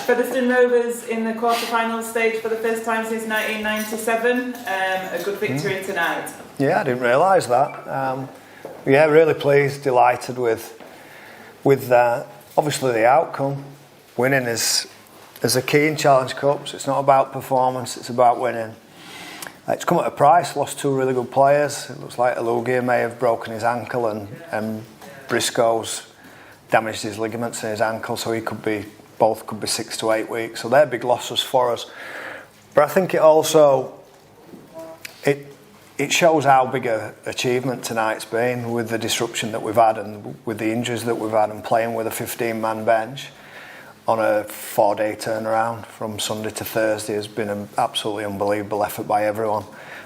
Featherstone Rovers in the quarter-final stage for the first time since 1997. A good victory tonight. Yeah, I didn't realise that. Yeah, really pleased, delighted with obviously the outcome. Winning is a key in Challenge Cups. It's not about performance, it's about winning. It's come at a price, lost two really good players. It looks like Alugia may have broken his ankle and Briscoe's damaged his ligaments in his ankle, so both could be 6 to 8 weeks. So they're big losses for us. But I think it also it shows how big an achievement tonight's been with the disruption that we've had and with the injuries that we've had and playing with a 15-man bench on a 4-day turnaround from Sunday to Thursday has been an absolutely unbelievable effort by everyone.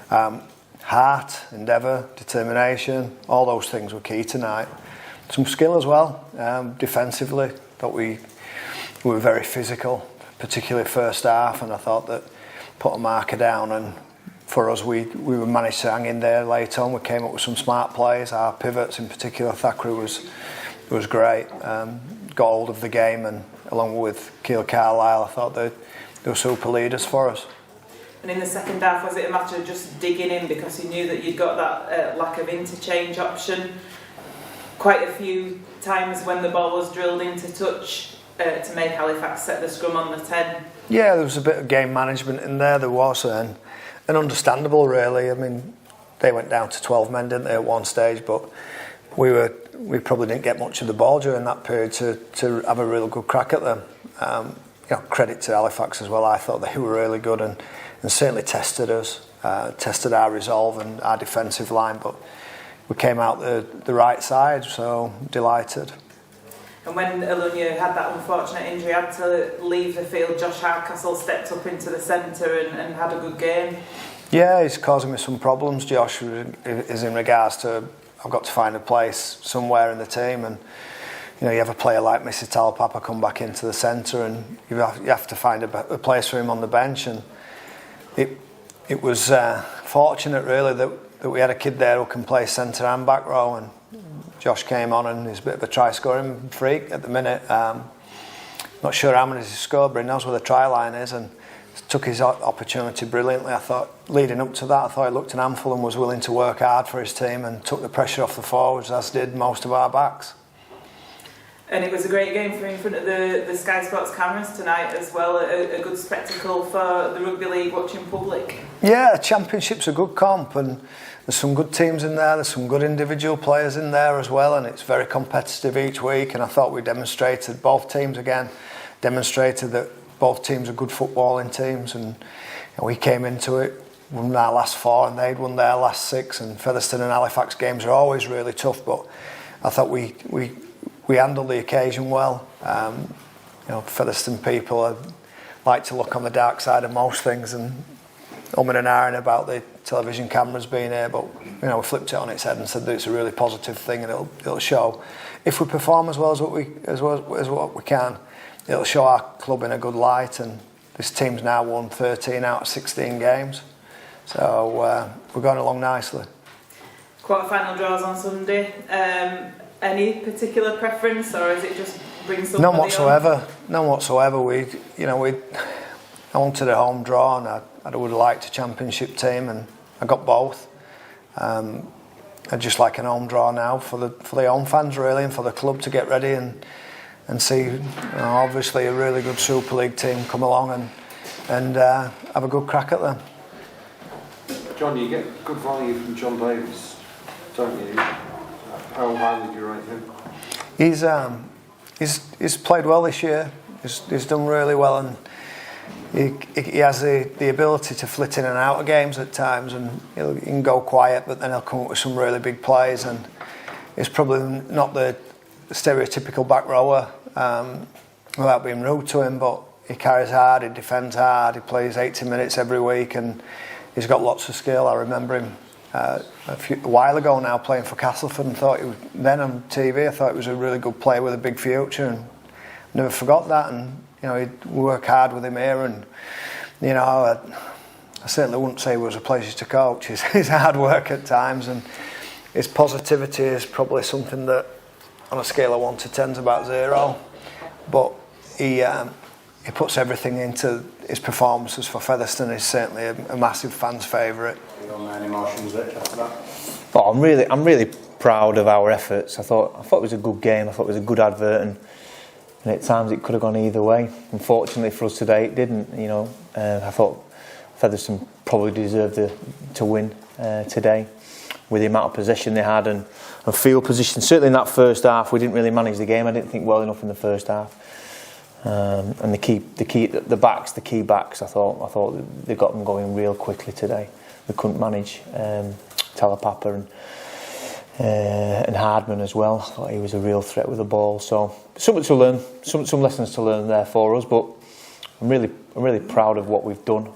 Heart, endeavour, determination, all those things were key tonight. Some skill as well, defensively. Thought we were very physical, particularly first half, and I thought that put a marker down, and for us we managed to hang in there late on. We came up with some smart plays. Our pivots in particular, Thackeray was great. Got hold of the game, and along with Keeler Carlisle, I thought they were super leaders for us. And in the second half, was it a matter of just digging in because you knew that you'd got that lack of interchange option? Quite a few times when the ball was drilled into touch to make Halifax set the scrum on the 10. Yeah, there was a bit of game management in there. There was, and understandable really. I mean, they went down to 12 men, didn't they, at one stage? But we probably didn't get much of the ball during that period to have a real good crack at them. Credit to Halifax as well. I thought they were really good and certainly tested us, tested our resolve and our defensive line. But we came out the right side, so delighted. And when Alunia had that unfortunate injury, had to leave the field, Josh Hardcastle stepped up into the centre and had a good game. Yeah, he's causing me some problems, Josh, is in regards to I've got to find a place somewhere in the team, and you have a player like Missy Talpapa come back into the centre, and you have to find a place for him on the bench, and it was fortunate really that we had a kid there who can play centre and back row, and Josh came on and he's a bit of a try scoring freak at the minute. Not sure how many he's scored, but he knows where the try line is and took his opportunity brilliantly. I thought leading up to that, I thought he looked an handful and was willing to work hard for his team and took the pressure off the forwards, as did most of our backs. And it was a great game for in front of the Sky Sports cameras tonight as well, a good spectacle for the rugby league watching public. Yeah, Championship's a good comp, and there's some good teams in there, there's some good individual players in there as well, and it's very competitive each week, and I thought we demonstrated, both teams again, demonstrated that both teams are good footballing teams, and we came into it, won our last 4 and they'd won their last 6, and Featherstone and Halifax games are always really tough, but I thought we handled the occasion well. Featherstone people like to look on the dark side of most things and umming and ahhing about the television cameras being here, but we flipped it on its head and said that it's a really positive thing, and it'll show if we perform as well as what we can, it'll show our club in a good light, and this team's now won 13 out of 16 games, so we're going along nicely. Quarter-final draws on Sunday. Any particular preference, or is it just bring somebody None whatsoever. None whatsoever. I wanted a home draw, and I would have liked a championship team, and I got both. I'd just like an home draw now for the home fans really, and for the club to get ready and see obviously a really good Super League team come along and have a good crack at them. John, you get good value from John Davis, don't you? How highly do you rate him? He's played well this year. He's done really well, and he has the ability to flit in and out of games at times, and he can go quiet, but then he'll come up with some really big plays, and he's probably not the stereotypical back rower, without being rude to him, but he carries hard, he defends hard, he plays 80 minutes every week, and he's got lots of skill. I remember him a while ago now playing for Castleford, and thought then on TV I thought he was a really good player with a big future, and never forgot that. And he'd work hard with him here, and I certainly wouldn't say it was a pleasure to coach. His hard work at times, and his positivity is probably something that on a scale of 1 to 10 is about 0, but he he puts everything into his performances for Featherstone. He's certainly a massive fan's favourite. You got any emotions, Rich, after that? Well, I'm really proud of our efforts. I thought it was a good game. I thought it was a good advert, and at times it could have gone either way. Unfortunately for us today, it didn't. I thought Featherstone probably deserved to win today, with the amount of possession they had and field position. Certainly in that first half, we didn't really manage the game. I didn't think well enough in the first half. And the key backs. I thought they got them going real quickly today. We couldn't manage Talapapa and Hardman as well. I thought he was a real threat with the ball. So something to learn, some lessons to learn there for us. But I'm really proud of what we've done.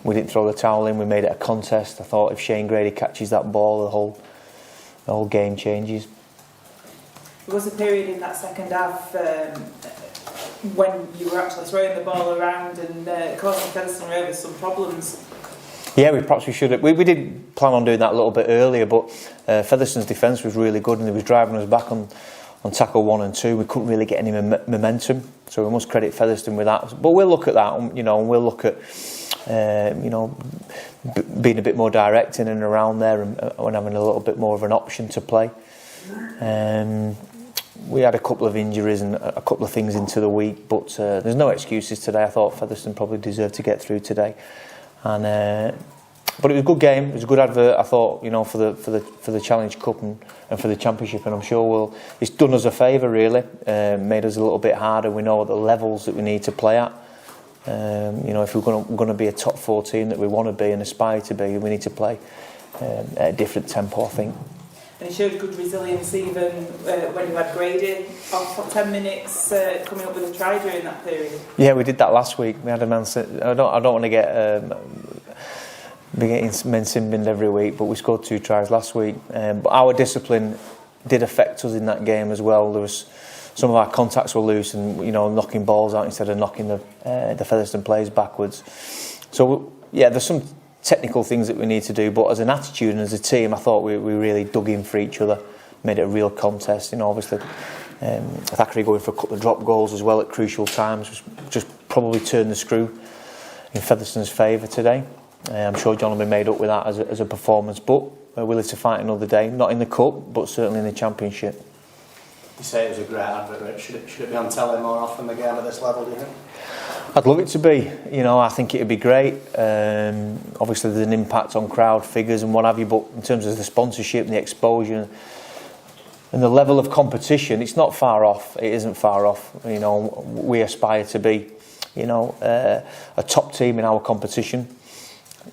We didn't throw the towel in. We made it a contest. I thought if Shane Grady catches that ball, the whole game changes. There was a period in that second half when you were actually throwing the ball around and causing Featherstone Rovers some problems. Yeah, perhaps we should have. We did plan on doing that a little bit earlier, but Featherstone's defence was really good and they was driving us back on tackle 1 and 2. We couldn't really get any momentum, so we must credit Featherstone with that. But we'll look at that, and we'll look at being a bit more direct in and around there and having a little bit more of an option to play. We had a couple of injuries and a couple of things into the week, but there's no excuses today. I thought Featherstone probably deserved to get through today, but it was a good game. It was a good advert. I thought, for the Challenge Cup and for the Championship, and I'm sure it's done us a favour really. Made us a little bit harder. We know the levels that we need to play at. If we're going to be a top 4 team that we want to be and aspire to be, we need to play at a different tempo, I think. And he showed good resilience even when you had Grady off for 10 minutes coming up with a try during that period. Yeah, we did that last week. We had a man. I don't want to be getting men sin-binned every week, but we scored 2 tries last week. But our discipline did affect us in that game as well. There was some of our contacts were loose and knocking balls out instead of knocking the Featherstone players backwards. So yeah, there's some technical things that we need to do, but as an attitude and as a team, I thought we really dug in for each other, made it a real contest. Obviously Thackeray going for a couple of drop goals as well at crucial times just probably turned the screw in Featherstone's favour today. I'm sure John will be made up with that as a performance, but we're willing to fight another day, not in the Cup but certainly in the Championship. You say it was a great advert. Should it be on telly more often, the game at this level, do you think? I'd love it to be. I think it'd be great. Obviously there's an impact on crowd figures and what have you, but in terms of the sponsorship and the exposure and the level of competition, it's not far off. It isn't far off. We aspire to be a top team in our competition.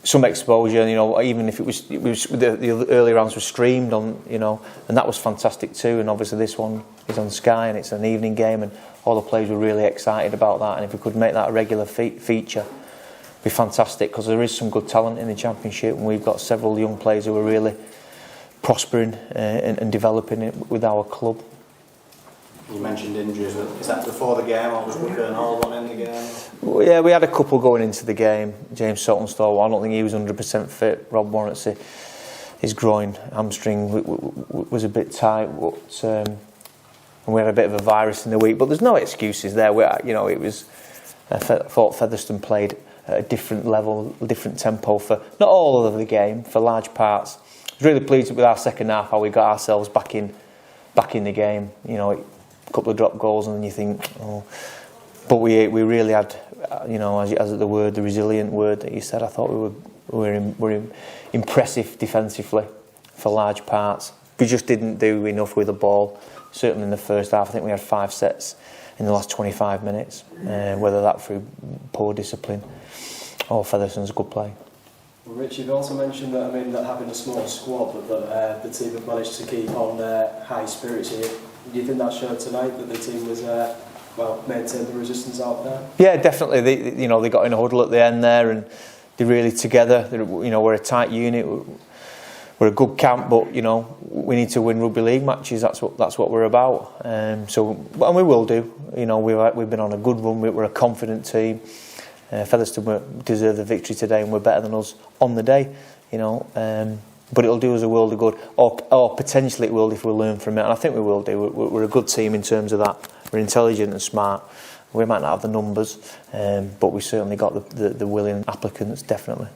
Some exposure, even if it was the early rounds were streamed on, and that was fantastic too. And obviously this one is on Sky and it's an evening game, and all the players were really excited about that. And if we could make that a regular feature, it'd be fantastic, because there is some good talent in the Championship, and we've got several young players who are really prospering and developing it with our club. You mentioned injuries. Is that before the game, or was Booker and Hall one in the game? Well, yeah, we had a couple going into the game. James Saltonstall, I don't think he was 100% fit. Rob Warranty, his groin, hamstring was a bit tight. But, and we had a bit of a virus in the week. But there's no excuses there. It was. I thought Featherstone played at a different level, different tempo for not all of the game, for large parts. I was really pleased with our second half, how we got ourselves back in the game. A couple of drop goals, and then you think, oh. But we really had, as the resilient word that you said, I thought we were impressive defensively for large parts. We just didn't do enough with the ball. Certainly in the first half, I think we had 5 sets in the last 25 minutes, whether that through poor discipline or Featherstone's good play. Well, Rich, you've also mentioned that that having a small squad, but that the team have managed to keep on high spirits here. Do you think that showed tonight that the team was maintained the resistance out there? Yeah, definitely. They got in a huddle at the end there, and they're really together. We're a tight unit. We're a good camp, but we need to win rugby league matches. That's what we're about. And we will do. We've been on a good run. We're a confident team. Featherstone deserve the victory today, and we're better than us on the day. But it'll do us a world of good, or potentially it will if we learn from it, and I think we will do. We're a good team in terms of that. We're intelligent and smart, We might not have the numbers, but we certainly got the willing applicants, definitely.